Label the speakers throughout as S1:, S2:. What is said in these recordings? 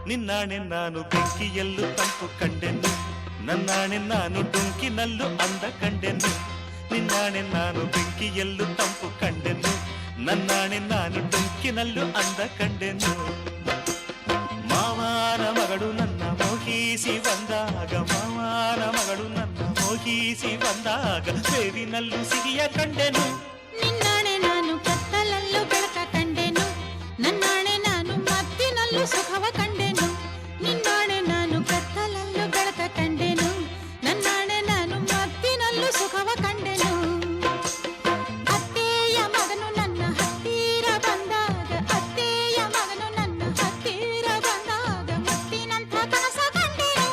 S1: ನಿನ್ನಾಣೆ ನಾನು ಬೆಂಕಿಯಲ್ಲೂ ತಂಪು ಕಂಡೆನು, ನನ್ನಾಣೆ ನಾನು ಡೊಂಕಿನಲ್ಲೂ ಅಂದ ಕಂಡೆನು. ನಿನ್ನಾಣೆ ನಾನು ಬೆಂಕಿಯಲ್ಲೂ ತಂಪು ಕಂಡೆನು, ನನ್ನಾಣೆ ನಾನು ಡೊಂಕಿನಲ್ಲೂ ಅಂದ ಕಂಡೆನು. ಮಾವನ ಮಗಳು ನನ್ನ ಮೋಹಿಸಿ ಬಂದಾಗ, ಮಾವನ ಮಗಳು ನನ್ನ ಮೋಹಿಸಿ ಬಂದಾಗ ಬೇವಿನಲ್ಲೂ ಸಿಹಿಯ ಕಂಡೆನು.
S2: ನಿನ್ನಾಣೆ ನಾನು ಕತ್ತಲಲ್ಲೂ ಬೆಳಕ ಕಂಡೆನು, ನನ್ನಾಣೆ ನಾನು ಮತ್ತಿನಲ್ಲೂ ಸುಖವ ಕಂಡೆನು. ನಿನ್ನಾಣೆ ನಾನು ಕತ್ತಲಲ್ಲೂ ಬೆಳಕ ಕಂಡೆನು, ನನ್ನಾಣೆ ನಾನು ಮತ್ತಿನಲ್ಲೂ ಸುಖವ ಕಂಡೆನು. ಅತ್ತೆಯ ಮಗನು ನನ್ನ ಹತ್ತಿರ ಬಂದಾಗ, ಅತ್ತೆಯ ಮಗನು ನನ್ನ ಹತ್ತಿರ ಬಂದಾಗ ಮುತ್ತಿನಂಥ ಕನಸ ಕಂಡೆನು.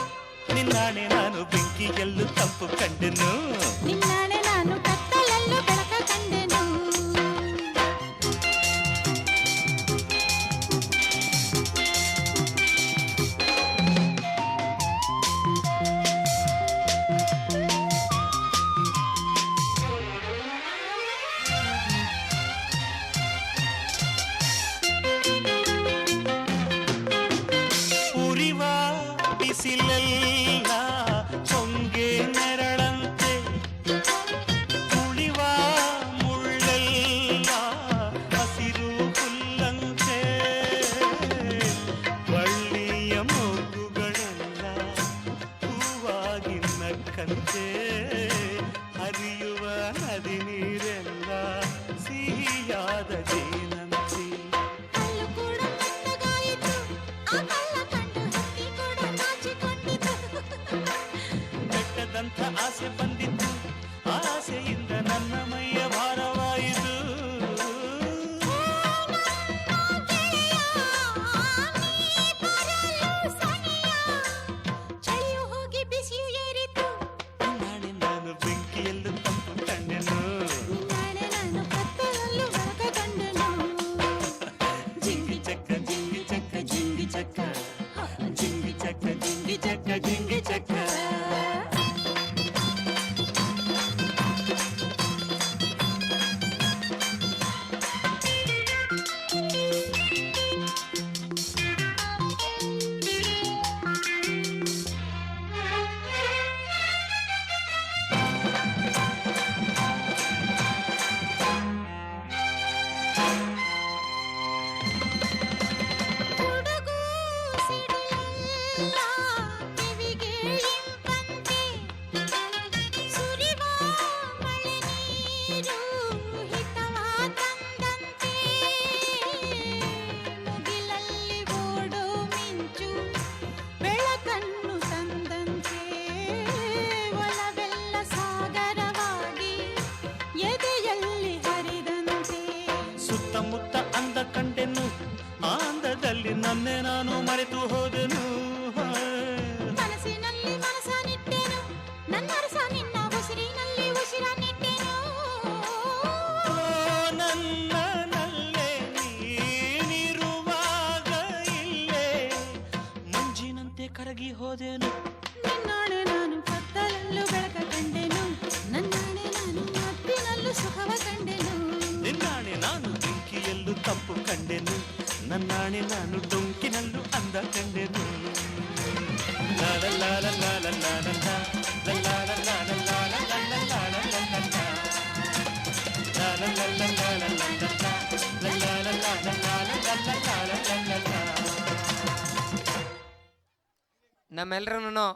S1: ನಿನ್ನಾಣೆ ನಾನು ಬೆಂಕಿಯಲ್ಲೂ ತಂಪು ಕಂಡೆನು,
S2: ನಿನ್ನಾಣೆ ನಾನು ಕತ್ತಲಲ್ಲೂ ಬೆಳಕ ಕಂಡೆನು.
S1: ಉರಿವ ಬಿಸಿಲೆಲ್ಲ ಹೊಂಗೆ ನೆರಳಂತೆ, ಉಳಿವ ಮುಳ್ಳೆಲ್ಲ ಹಸಿರು ಹುಲ್ಲಂತೆ. ಬಳ್ಳಿಯ ಮೊಗ್ಗುಗಳೆಲ್ಲ ಹೂವಾಗಿ ನಕ್ಕಂತೆ, ಹರಿಯುವ ನದಿ ನೀರೆಲ್ಲ ಸಿಹಿಯಾದ ಜೇನಂತೆ.
S2: ಕಲ್ಲು ಕೂಡ ಮೆತ್ತಗಾಯಿತು, ಆ ಕಲ್ಲ ಕಂಡು ಹಕ್ಕಿ ಕೂಡ ನಾಚಿಕೊಂಡಿತು.
S1: ಬೆಟ್ಟದಂಥ ಆಸೆ ಬಂದಿತ್ತು, ಆಸೆಯಿಂದ ನನ್ನ ಮೈಯ ಭಾರವಾಯಿತು.
S2: ಚಳಿಯು ಹೋಗಿ ಬಿಸಿಯು ಏರಿತು,
S1: ನಾಳೆ ನಾನು ಬೆಂಕಿಯಲ್ಲೂ ತಂಪು ಕಂಡೆನು,
S2: ನಾಳೆ ನಾನು ಕತ್ತಲಲ್ಲೂ ಬೆಳಕ ಕಂಡೆನು.
S1: ಜಿಂಗಿ ಚಕ್ಕ ಜಿಂಗಿ ಚಕ್ಕ ಜಿಂಗಿ ಚಕ್ಕ, ಜಿಂಗಿ ಚಕ್ಕ ಜಿಂಗಿ ಚಕ್ಕ ಜಿಂಗಿ ಚಕ್ಕ.
S2: ಗುಡುಗು ಸಿಡಿಲೆಲ್ಲ ಕಿವಿಗೆ ಇಂಪಂತೆ, ಸುರಿವ ಮಳೆ ನೀರು ಹಿತವ ತಂದಂತೆ. ಮುಗಿಲಲ್ಲಿ ಓಡೋ ಮಿಂಚು ಬೆಳಕನ್ನು ತಂದಂತೆ, ಒಲವೆಲ್ಲ ಸಾಗರವಾಗಿ ಎದೆಯಲ್ಲಿ ಹರಿದಂತೆ.
S1: ಸುತ್ತಮುತ್ತ ಅಂದ ಕಂಡೆನು, ಆ ಅಂದದಲ್ಲಿ ನನ್ನೇ ನಾನು ಮರೆತು ಹೋದೆನು.
S2: ಮನಸ್ಸಿನಲ್ಲಿ ಮನಸ್ಸನಿಟ್ಟೆನು, ನನ್ನ ಅರಸ ನಿನ್ನ ಉಸಿರಿನಲ್ಲಿ ಉಸಿರನ್ನಿಟ್ಟೆನು.
S1: ಓ ನನ್ನನಲ್ಲೇ ನೀನಿರುವಾಗ ಇಲ್ಲೇ ಮಂಜಿನಂತೆ ಕರಗಿ ಹೋದೆನು.
S2: ನಿನ್ನಾಣೆ ನಾನು ಕತ್ತಲಲ್ಲೂ ಬೆಳಕ ಕಂಡೆನು, ನನ್ನಾಣೆ ನಾನು ಮತ್ತಿನಲ್ಲೂ ಸುಖವ ಕಂಡೆನು.
S1: ನಿನ್ನಾಣೆ ನಾನು ಬೆಂಕಿಯಲ್ಲೂ ತಂಪು ಕಂಡೆನು, ನನ್ನಾಣೆ ನಾನು ಡೊಂಕಿನಲ್ಲೂ ಅಂದ ಕಂಡೆನು. ಲಾಲ ಲಾಲ ಲಾಲ ಲಾಲ ಲಾಲ ಲಾಲ ಲಾಲ ಲಾಲ ಲಾಲ ಲಾಲ ಲಾಲ ಲಾಲ ಲಾಲ ಲಾಲ ಲಾಲ ಲಾಲ ಲಾಲ.
S3: ನಮ್ಮೆಲ್ಲರನ್ನು